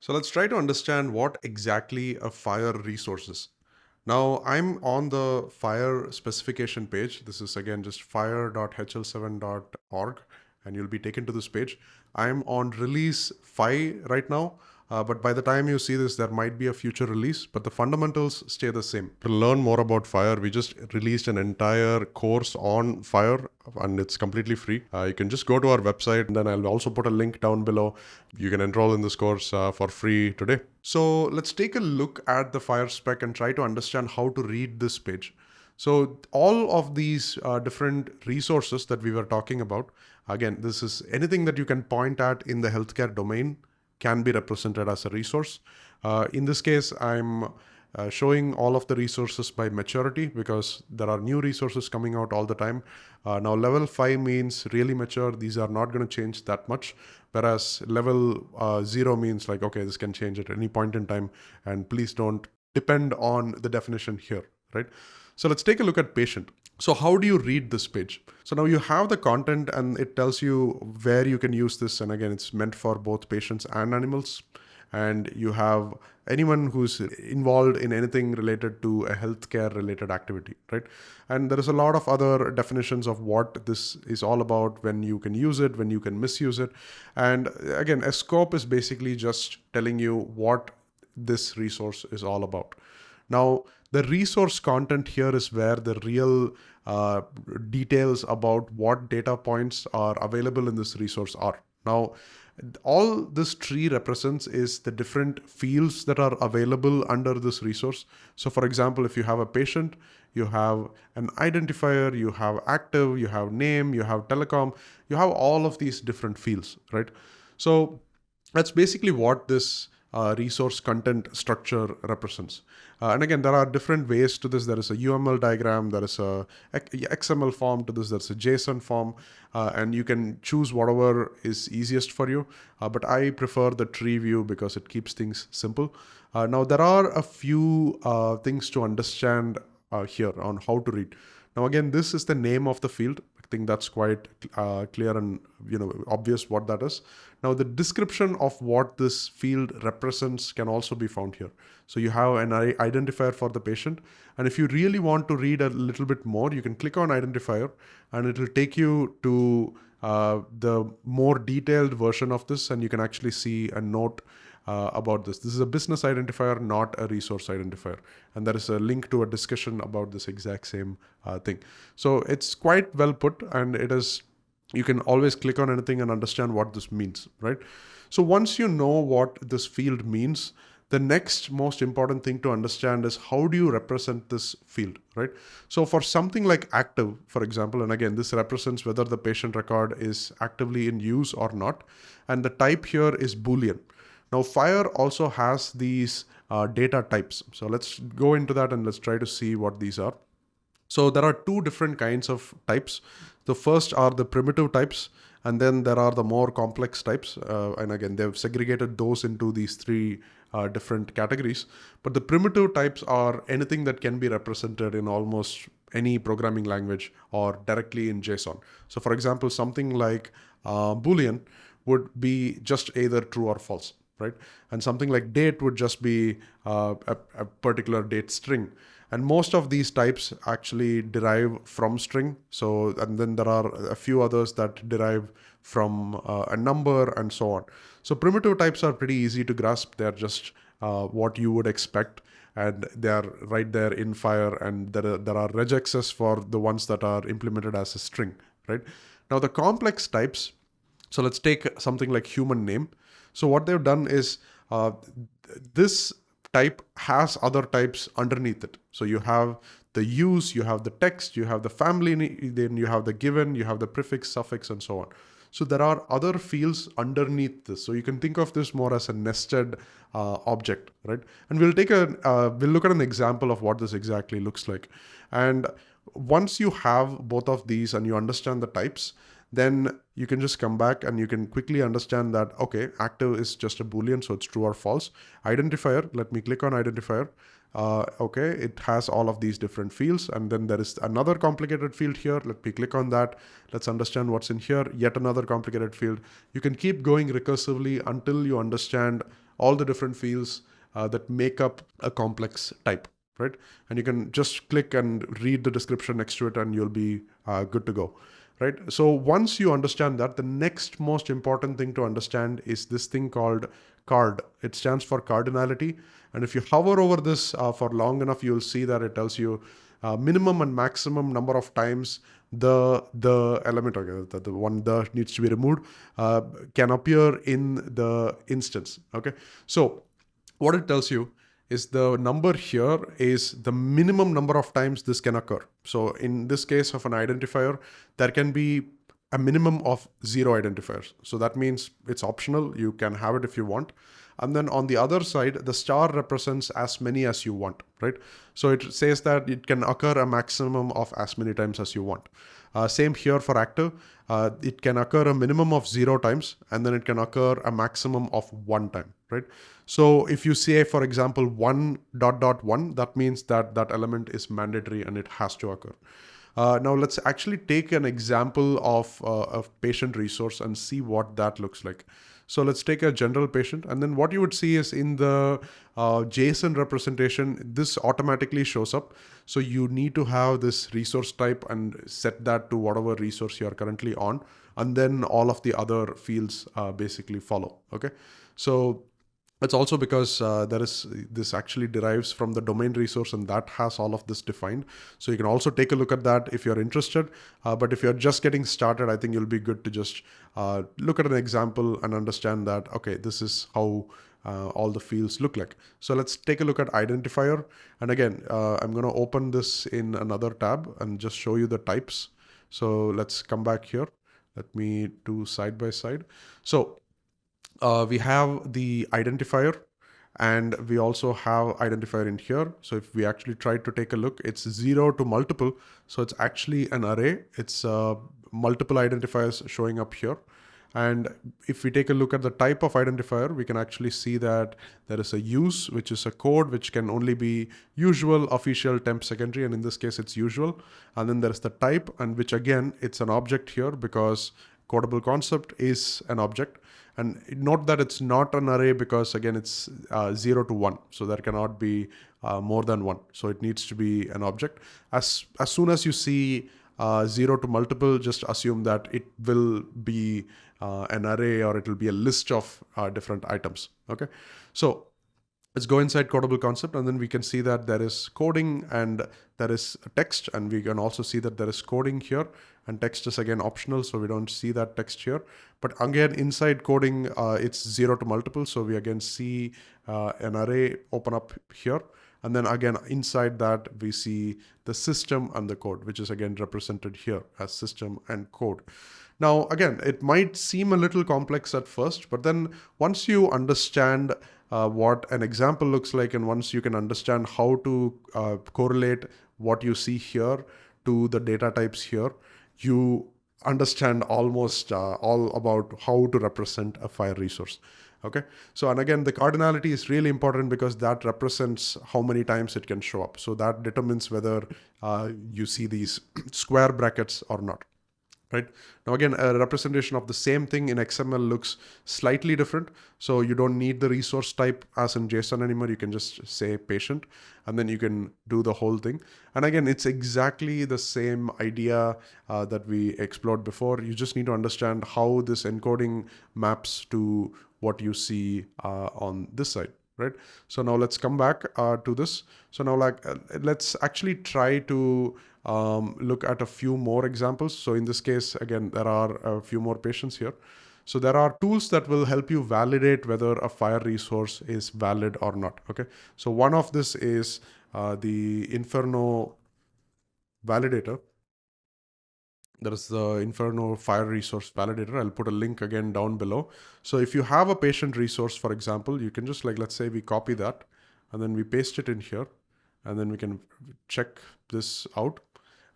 So let's try to understand what exactly a FHIR resource is. Now I'm on the FHIR specification page. This is again just fhir.hl7.org and you'll be taken to this page. I'm on release 5 right now. But by the time you see this, there might be a future release, but the fundamentals stay the same. To learn more about FHIR, we just released an entire course on FHIR and it's completely free. You can just go to our website and then I'll also put a link down below. You can enroll in this course for free today. So let's take a look at the FHIR spec and try to understand how to read this page. So all of these different resources that we were talking about, again, this is anything that you can point at in the healthcare domain can be represented as a resource. In this case, I'm showing all of the resources by maturity because there are new resources coming out all the time. Now level 5 means really mature. These are not going to change that much. Whereas level 0 means like, okay, this can change at any point in time. And please don't depend on the definition here, right? So let's take a look at patient. So how do you read this page? So now you have the content and it tells you where you can use this. And again, it's meant for both patients and animals. And you have anyone who's involved in anything related to a healthcare related activity, right? And there is a lot of other definitions of what this is all about, when you can use it, when you can misuse it. And again, a scope is basically just telling you what this resource is all about. Now, the resource content here is where the real details about what data points are available in this resource are. Now, all this tree represents is the different fields that are available under this resource. So for example, if you have a patient, you have an identifier, you have active, you have name, you have telecom, you have all of these different fields, right? So that's basically what this resource content structure represents. And again, there are different ways to this. There is a UML diagram, there is a XML form to this, there's a JSON form, and you can choose whatever is easiest for you. But I prefer the tree view because it keeps things simple. Now, there are a few things to understand here on how to read. Now, again, this is the name of the field. I think that's quite clear and obvious what that is. Now the description of what this field represents can also be found here. So you have an identifier for the patient, and if you really want to read a little bit more, you can click on identifier and it will take you to the more detailed version of this, and you can actually see a note about this. This is a business identifier, not a resource identifier. And there is a link to a discussion about this exact same thing. So it's quite well put, and it is, you can always click on anything and understand what this means, right? So once you know what this field means, the next most important thing to understand is how do you represent this field, right? So for something like active, for example, and again, this represents whether the patient record is actively in use or not. And the type here is Boolean. Now, FHIR also has these data types. So let's go into that and let's try to see what these are. So there are two different kinds of types. The first are the primitive types, and then there are the more complex types. And again, they've segregated those into these three different categories. But the primitive types are anything that can be represented in almost any programming language or directly in JSON. So for example, something like Boolean would be just either true or false, right? And something like date would just be a particular date string. And most of these types actually derive from string. So, and then there are a few others that derive from a number and so on. So primitive types are pretty easy to grasp. They're just what you would expect. And they are right there in FHIR, and there are regexes for the ones that are implemented as a string, right? Now the complex types, so let's take something like human name. So what they've done is this type has other types underneath it. So you have the use, you have the text, you have the family, then you have the given, you have the prefix, suffix, and so on. So there are other fields underneath this. So you can think of this more as a nested object, right? And we'll look at an example of what this exactly looks like. And once you have both of these and you understand the types, then you can just come back and you can quickly understand that, okay, active is just a Boolean, so it's true or false. Identifier, let me click on identifier. Okay, it has all of these different fields, and then there is another complicated field here. Let me click on that. Let's understand what's in here. Yet another complicated field. You can keep going recursively until you understand all the different fields that make up a complex type, right? And you can just click and read the description next to it and you'll be good to go, right? So once you understand that, the next most important thing to understand is this thing called CARD. It stands for cardinality. And if you hover over this for long enough, you'll see that it tells you minimum and maximum number of times the element, okay, the one that needs to be removed can appear in the instance. Okay, so what it tells you is the number here is the minimum number of times this can occur. So in this case of an identifier, there can be a minimum of 0 identifiers. So that means it's optional. You can have it if you want. And then on the other side, the star represents as many as you want, right? So it says that it can occur a maximum of as many times as you want. Same here for active. It can occur a minimum of 0 times, and then it can occur a maximum of 1 time, right? So if you say, for example, 1.1, that means that that element is mandatory and it has to occur. Now let's actually take an example of a patient resource and see what that looks like. So let's take a general patient, and then what you would see is in the JSON representation, this automatically shows up. So you need to have this resource type and set that to whatever resource you are currently on, and then all of the other fields basically follow. Okay, so it's also because this actually derives from the domain resource, and that has all of this defined. So you can also take a look at that if you're interested. But if you're just getting started, I think you'll be good to just look at an example and understand that, okay, this is how all the fields look like. So let's take a look at identifier. And again, I'm going to open this in another tab and just show you the types. So let's come back here. Let me do side by side. So we have the identifier, and we also have identifier in here. So if we actually try to take a look, it's 0 to multiple. So it's actually an array. It's multiple identifiers showing up here. And if we take a look at the type of identifier, we can actually see that there is a use, which is a code which can only be usual, official, temp, secondary, and in this case it's usual. And then there's the type, and which again, it's an object here because CodeableConcept is an object. And note that it's not an array because again, it's 0 to 1. So there cannot be more than 1. So it needs to be an object. As soon as you see 0 to multiple, just assume that it will be an array, or it will be a list of different items. Okay, so let's go inside CodeableConcept, and then we can see that there is coding and there is text, and we can also see that there is coding here, and text is again optional, so we don't see that text here. But again, inside coding, it's 0 to multiple, so we again see an array open up here. And then again, inside that, we see the system and the code, which is again represented here as system and code. Now, again, it might seem a little complex at first, but then once you understand what an example looks like, and once you can understand how to correlate what you see here to the data types here, you understand almost all about how to represent a FHIR resource. Okay, so and again, the cardinality is really important because that represents how many times it can show up. So that determines whether you see these square brackets or not. Right. Now, again, a representation of the same thing in XML looks slightly different. So you don't need the resource type as in JSON anymore. You can just say patient, and then you can do the whole thing. And again, it's exactly the same idea that we explored before. You just need to understand how this encoding maps to what you see on this side. Right. So now let's come back to this. So now let's actually try to look at a few more examples. So in this case, again, there are a few more patients here. So there are tools that will help you validate whether a FHIR resource is valid or not. Okay. So one of this is the Inferno validator. There is the Inferno FHIR resource validator. I'll put a link again down below. So if you have a patient resource, for example, you can just let's say we copy that and then we paste it in here, and then we can check this out.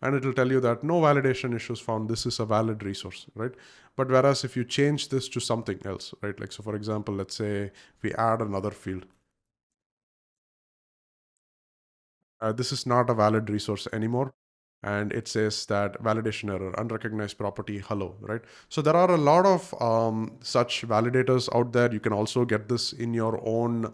And it will tell you that no validation issues found. This is a valid resource, right? But whereas if you change this to something else, right? Like, so for example, let's say we add another field. This is not a valid resource anymore. and it says that validation error, unrecognized property, hello, right? So there are a lot of such validators out there. You can also get this in your own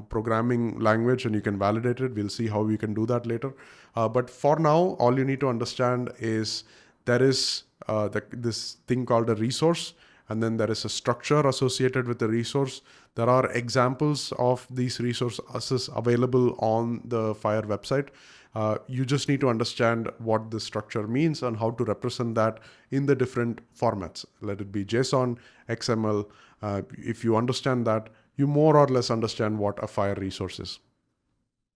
programming language and you can validate it. We'll see how we can do that later. But for now, all you need to understand is there is this thing called a resource, and then there is a structure associated with the resource. There are examples of these resources available on the FHIR website. You just need to understand what the structure means and how to represent that in the different formats. Let it be JSON, XML. If you understand that, you more or less understand what a FHIR resource is.